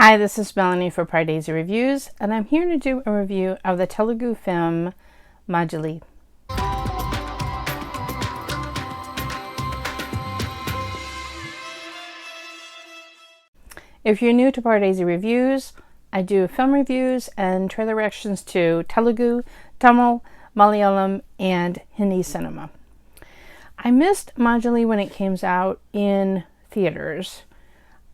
Hi, this is Melanie for Pardesi Reviews, and I'm here to do a review of the Telugu film Majili. If you're new to Pardesi Reviews, I do film reviews and trailer reactions to Telugu, Tamil, Malayalam, and Hindi cinema. I missed Majili when it came out in theaters.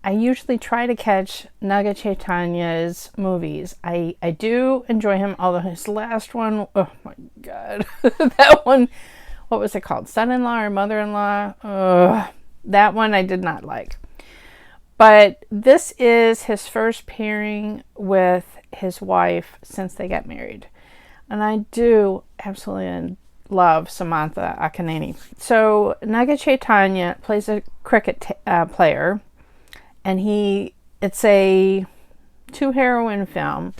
I usually try to catch Naga Chaitanya's movies. I do enjoy him, although his last one, oh my god, that one, what was it called? Son-in-law or mother-in-law? That one I did not like. But this is his first pairing with his wife since they got married. And I do absolutely love Samantha Akkineni. So Naga Chaitanya plays a cricket player. And it's a 2-heroine film.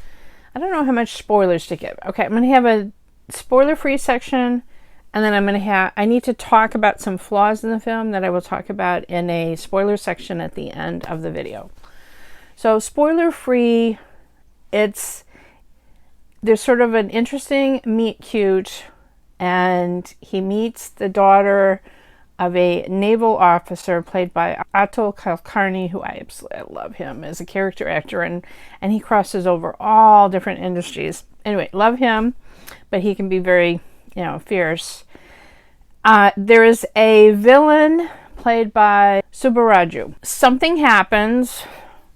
I don't know how much spoilers to give. Okay, I'm going to have a spoiler-free section, and then I need to talk about some flaws in the film that I will talk about in a spoiler section at the end of the video. So spoiler-free, there's sort of an interesting meet-cute, and he meets the daughter of a naval officer played by Atul Kulkarni, who I absolutely love him as a character actor, and he crosses over all different industries. Anyway, love him, but he can be very, fierce. There is a villain played by Subbaraju. Something happens,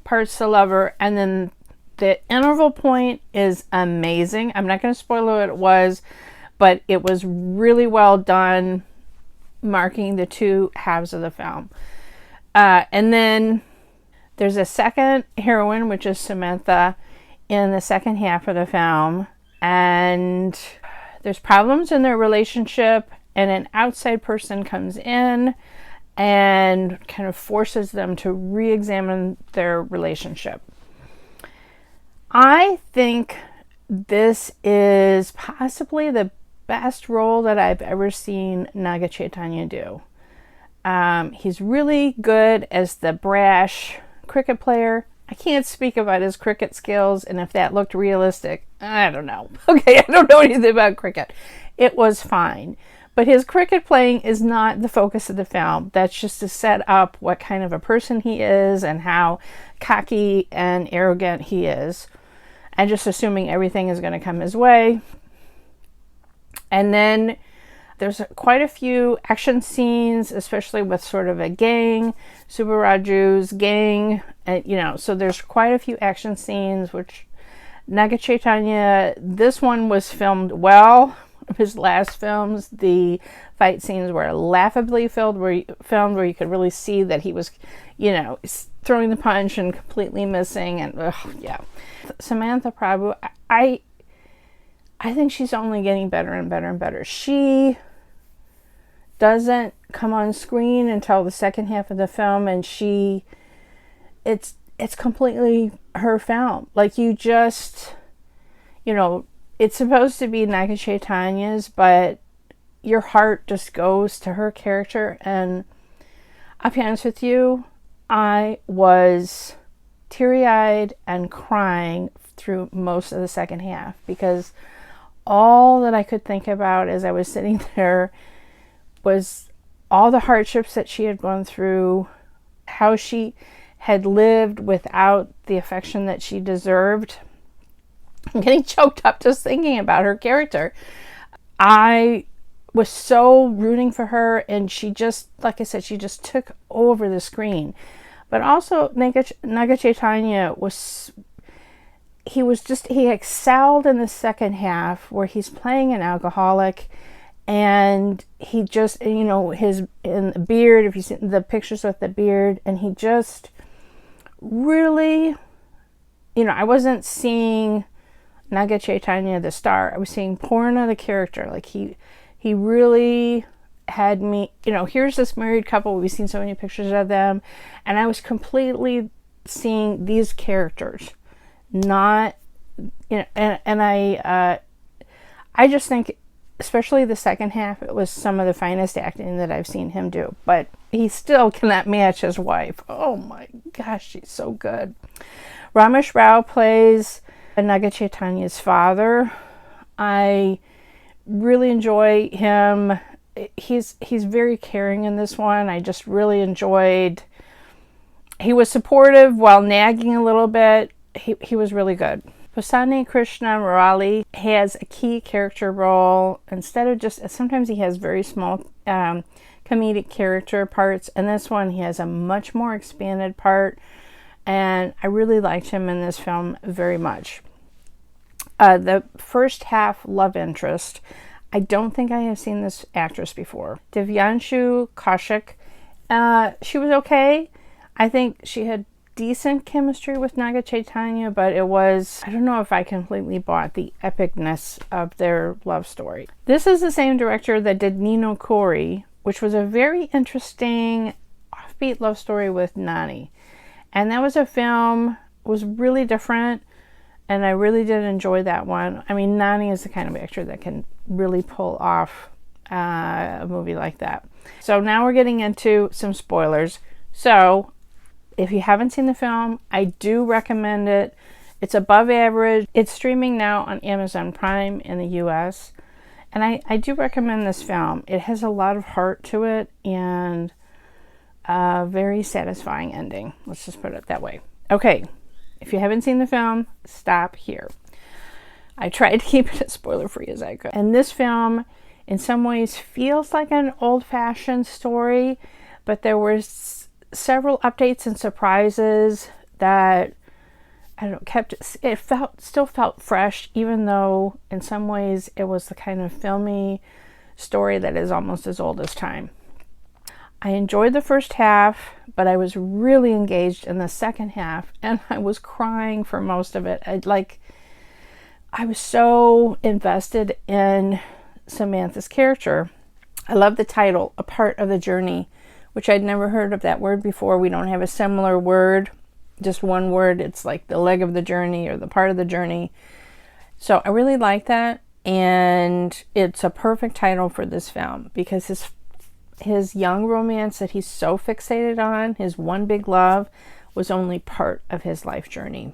parts the lover, and then the interval point is amazing. I'm not going to spoil what it was, but it was really well done, marking the two halves of the film. And then there's a second heroine, which is Samantha, in the second half of the film. And there's problems in their relationship, and an outside person comes in and kind of forces them to re-examine their relationship. I think this is possibly the best role that I've ever seen Naga Chaitanya do. He's really good as the brash cricket player. I can't speak about his cricket skills, and if that looked realistic, I don't know. Okay, I don't know anything about cricket. It was fine. But his cricket playing is not the focus of the film. That's just to set up what kind of a person he is and how cocky and arrogant he is. And just assuming everything is going to come his way. And then there's quite a few action scenes, especially with sort of a gang, Subbaraju's gang, so there's quite a few action scenes, which Naga Chaitanya, this one was filmed well. His last films, the fight scenes were laughably filmed, where you could really see that he was, throwing the punch and completely missing, and Samantha Prabhu, I think she's only getting better and better and better. She doesn't come on screen until the second half of the film, and it's completely her film. Like, you just, it's supposed to be Naga Chaitanya's, but your heart just goes to her character. And I'll be honest with you, I was teary-eyed and crying through most of the second half, because all that I could think about as I was sitting there was all the hardships that she had gone through, how she had lived without the affection that she deserved. I'm getting choked up just thinking about her character. I was so rooting for her, and she just, like I said, she just took over the screen. But also Naga Chaitanya he excelled in the second half, where he's playing an alcoholic, and he just, his in the beard, if you see the pictures with the beard, and he just really, I wasn't seeing Naga Chaitanya the star. I was seeing Purna the character. Like, he really had me, here's this married couple, we've seen so many pictures of them, and I was completely seeing these characters. Not, and I just think, especially the second half, it was some of the finest acting that I've seen him do. But he still cannot match his wife. Oh my gosh, she's so good. Ramesh Rao plays Naga Chaitanya's father. I really enjoy him. He's very caring in this one. I just really enjoyed. He was supportive while nagging a little bit. He was really good. Posani Krishna Murali has a key character role. Instead of just, sometimes he has very small comedic character parts. In this one, he has a much more expanded part. And I really liked him in this film very much. The first half love interest, I don't think I have seen this actress before. Divyansha Kaushik. She was okay. I think she had decent chemistry with Naga Chaitanya, but it was, I don't know if I completely bought the epicness of their love story. This is the same director that did Nino Kori, which was a very interesting offbeat love story with Nani. And that was a film, was really different, and I really did enjoy that one. I mean, Nani is the kind of actor that can really pull off a movie like that. So now we're getting into some spoilers. So if you haven't seen the film, I do recommend it. It's above average. It's streaming now on Amazon Prime in the US. And I do recommend this film. It has a lot of heart to it and a very satisfying ending. Let's just put it that way. Okay, if you haven't seen the film, stop here. I tried to keep it as spoiler-free as I could. And this film, in some ways, feels like an old-fashioned story, but there were several updates and surprises that, I don't know, it still felt fresh, even though in some ways it was the kind of filmy story that is almost as old as time. I enjoyed the first half, but I was really engaged in the second half, and I was crying for most of it. I was so invested in Samantha's character. I love the title, A Part of the Journey, which I'd never heard of that word before. We don't have a similar word, just one word. It's like the leg of the journey or the part of the journey. So I really like that, and it's a perfect title for this film because his young romance that he's so fixated on, his one big love, was only part of his life journey.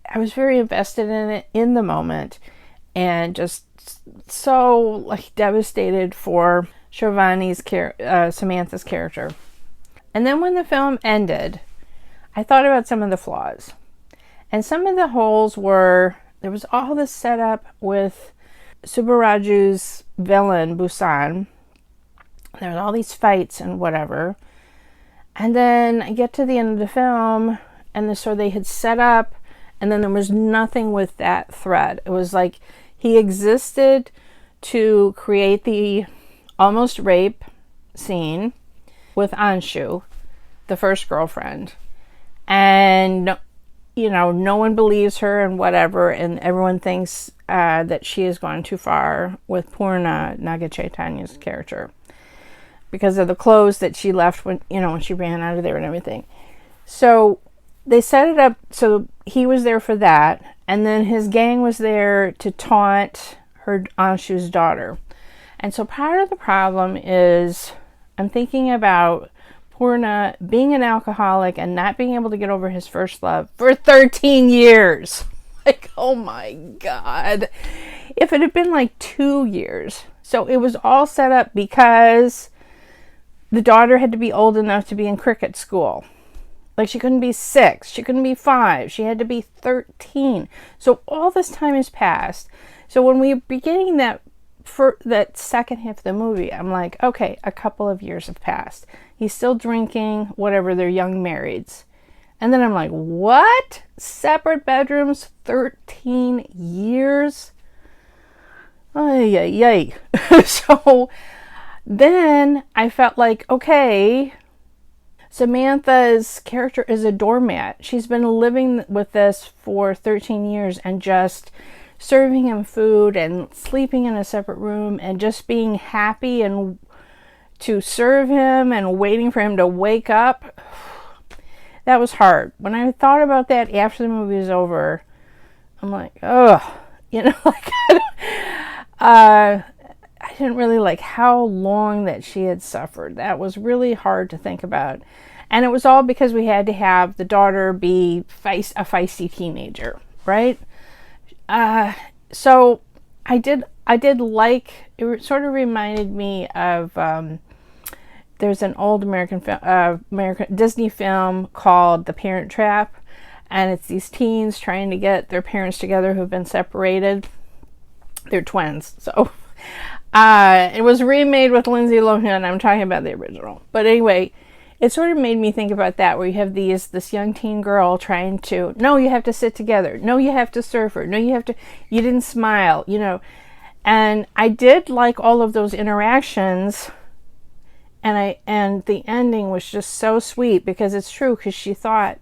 I was very invested in it in the moment and just so devastated for Shivani's Samantha's character. And then when the film ended, I thought about some of the flaws. And some of the holes were, there was all this setup with Subbaraju's villain, Busan. There was all these fights and whatever. And then I get to the end of the film, and so they had set up, and then there was nothing with that thread. It was like he existed to create the almost rape scene with Anshu, the first girlfriend. And, you know, no one believes her and whatever, and everyone thinks that she has gone too far with Purna, Naga Chaitanya's character, because of the clothes that she left when she ran out of there and everything. So they set it up so he was there for that, and then his gang was there to taunt her Anshu's daughter. And so part of the problem is I'm thinking about Purna being an alcoholic and not being able to get over his first love for 13 years. Like, oh my God. If it had been like 2 years. So it was all set up because the daughter had to be old enough to be in cricket school. Like, she couldn't be 6. She couldn't be 5. She had to be 13. So all this time has passed. So when we were beginning for that second half of the movie, I'm like, okay, a couple of years have passed. He's still drinking, whatever, they're young marrieds. And then I'm like, what? Separate bedrooms, 13 years? Ay, ay, ay. So then I felt like, okay, Samantha's character is a doormat. She's been living with this for 13 years and just serving him food and sleeping in a separate room and just being happy and to serve him and waiting for him to wake up. That was hard. When I thought about that after the movie was over, I'm like, ugh, I didn't really like how long that she had suffered. That was really hard to think about. And it was all because we had to have the daughter be a feisty teenager, right? So I did like, it sort of reminded me of, there's an old American Disney film called The Parent Trap, and it's these teens trying to get their parents together who've been separated. They're twins, so it was remade with Lindsay Lohan. I'm talking about the original, but anyway, it sort of made me think about that, where you have this young teen girl trying to, no, you have to sit together, no, you have to serve her, no, you didn't smile, you know. And I did like all of those interactions, and the ending was just so sweet, because it's true, because she thought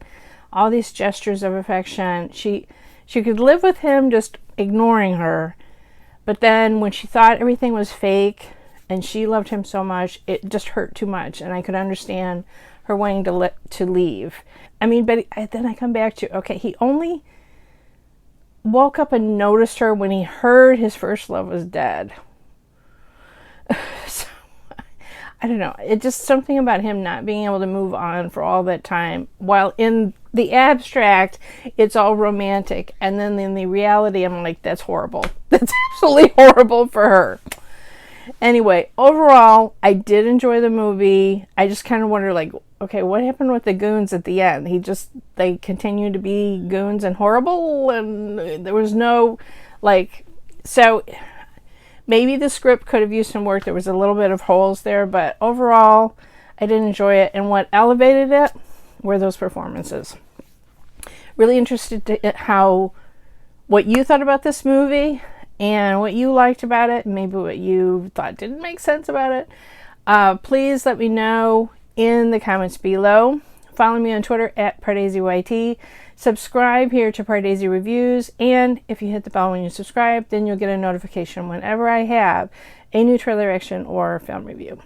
all these gestures of affection, she could live with him just ignoring her, but then when she thought everything was fake and she loved him so much, it just hurt too much, and I could understand her wanting to leave. I mean, but then I come back to, okay, he only woke up and noticed her when he heard his first love was dead. So, I don't know. It's just something about him not being able to move on for all that time, while in the abstract, it's all romantic. And then in the reality, I'm like, that's horrible. That's absolutely horrible for her. Anyway, overall, I did enjoy the movie. I just kind of wonder, like, okay, what happened with the goons at the end? They continued to be goons and horrible, and there was no, like, so maybe the script could have used some work. There was a little bit of holes there, but overall, I did enjoy it. And what elevated it were those performances. Really interested to what you thought about this movie, and what you liked about it, maybe what you thought didn't make sense about it. Please let me know in the comments below. Follow me on Twitter at PardesiYT. Subscribe here to Pardesi Reviews, and if you hit the bell when you subscribe, then you'll get a notification whenever I have a new trailer reaction or film review.